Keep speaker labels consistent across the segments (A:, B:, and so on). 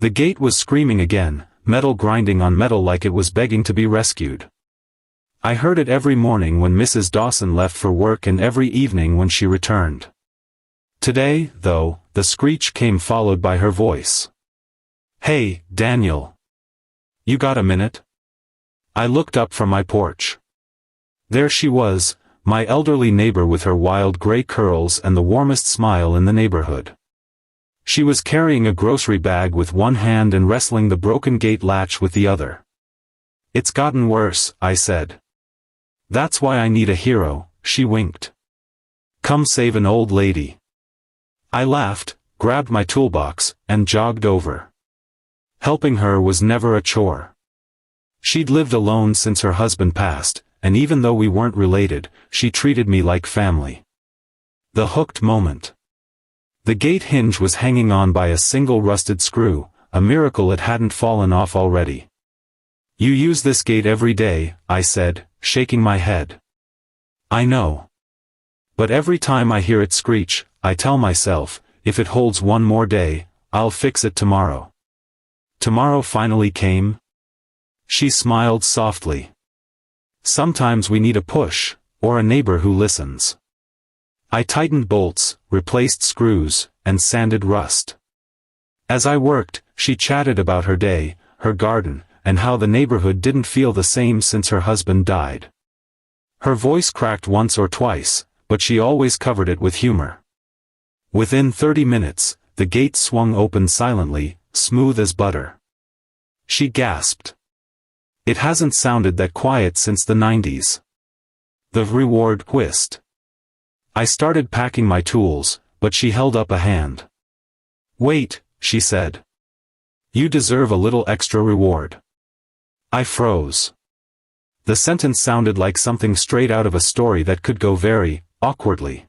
A: The gate was screaming again, metal grinding on metal like it was begging to be rescued. I heard it every morning when Mrs. Dawson left for work and every evening when she returned. Today, though, the screech came followed by her voice. "Hey, Daniel. You got a minute?" I looked up from my porch. There she was, my elderly neighbor with her wild gray curls and the warmest smile in the neighborhood. She was carrying a grocery bag with one hand and wrestling the broken gate latch with the other. "It's gotten worse," I said. "That's why I need a hero," she winked. "Come save an old lady." I laughed, grabbed my toolbox, and jogged over. Helping her was never a chore. She'd lived alone since her husband passed, and even though we weren't related, she treated me like family. The hooked moment. The gate hinge was hanging on by a single rusted screw, a miracle it hadn't fallen off already. "You use this gate every day," I said, shaking my head. "I know. But every time I hear it screech, I tell myself, if it holds one more day, I'll fix it tomorrow." Tomorrow finally came. She smiled softly. Sometimes we need a push, or a neighbor who listens. I tightened bolts, replaced screws, and sanded rust. As I worked, she chatted about her day, her garden, and how the neighborhood didn't feel the same since her husband died. Her voice cracked once or twice, but she always covered it with humor. Within 30 minutes, the gate swung open silently, smooth as butter. She gasped. "It hasn't sounded that quiet since the 90s. The reward whisked. I started packing my tools, but she held up a hand. "Wait," she said. "You deserve a little extra reward." I froze. The sentence sounded like something straight out of a story that could go very awkwardly.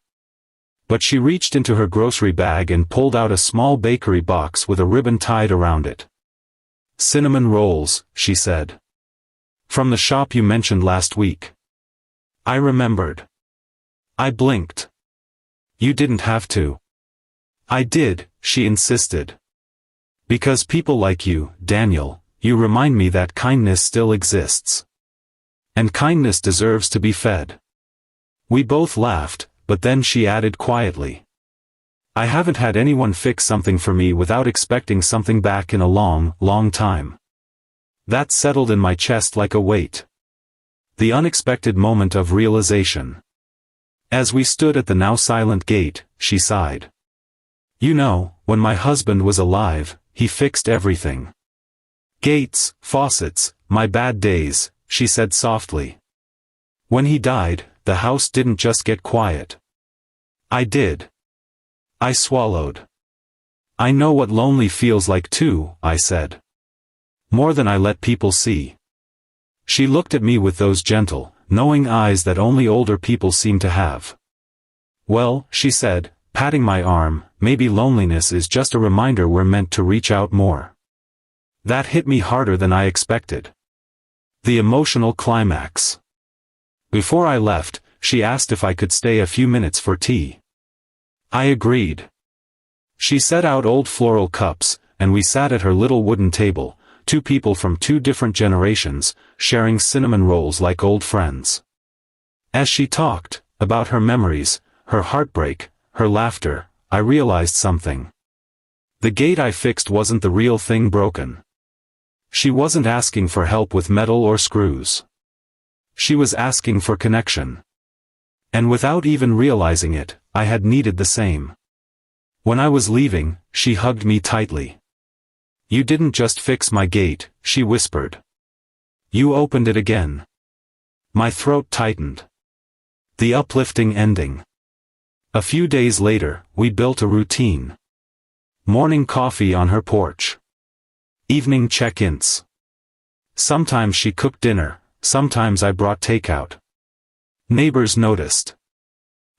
A: But she reached into her grocery bag and pulled out a small bakery box with a ribbon tied around it. "Cinnamon rolls," she said. "From the shop you mentioned last week." I remembered. I blinked. "You didn't have to." "I did," she insisted. "Because people like you, Daniel, you remind me that kindness still exists. And kindness deserves to be fed." We both laughed, but then she added quietly. "I haven't had anyone fix something for me without expecting something back in a long, long time." That settled in my chest like a weight. The unexpected moment of realization. As we stood at the now silent gate, she sighed. "You know, when my husband was alive, he fixed everything. Gates, faucets, my bad days," she said softly. "When he died, the house didn't just get quiet. I did." I swallowed. "I know what lonely feels like too," I said. "More than I let people see." She looked at me with those gentle, knowing eyes that only older people seem to have. "Well," she said, patting my arm, "maybe loneliness is just a reminder we're meant to reach out more." That hit me harder than I expected. The emotional climax. Before I left, she asked if I could stay a few minutes for tea. I agreed. She set out old floral cups, and we sat at her little wooden table, two people from two different generations, sharing cinnamon rolls like old friends. As she talked, about her memories, her heartbreak, her laughter, I realized something. The gate I fixed wasn't the real thing broken. She wasn't asking for help with metal or screws. She was asking for connection. And without even realizing it, I had needed the same. When I was leaving, she hugged me tightly. "You didn't just fix my gate," she whispered. "You opened it again." My throat tightened. The uplifting ending. A few days later, we built a routine. Morning coffee on her porch. Evening check-ins. Sometimes she cooked dinner, sometimes I brought takeout. Neighbors noticed.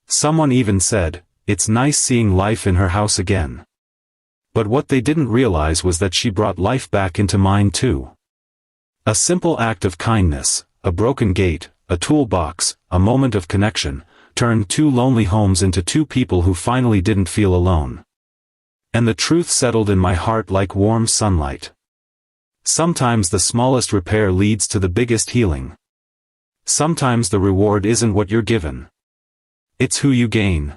A: Someone even said, "It's nice seeing life in her house again." But what they didn't realize was that she brought life back into mine too. A simple act of kindness, a broken gate, a toolbox, a moment of connection, turned two lonely homes into two people who finally didn't feel alone. And the truth settled in my heart like warm sunlight. Sometimes the smallest repair leads to the biggest healing. Sometimes the reward isn't what you're given. It's who you gain.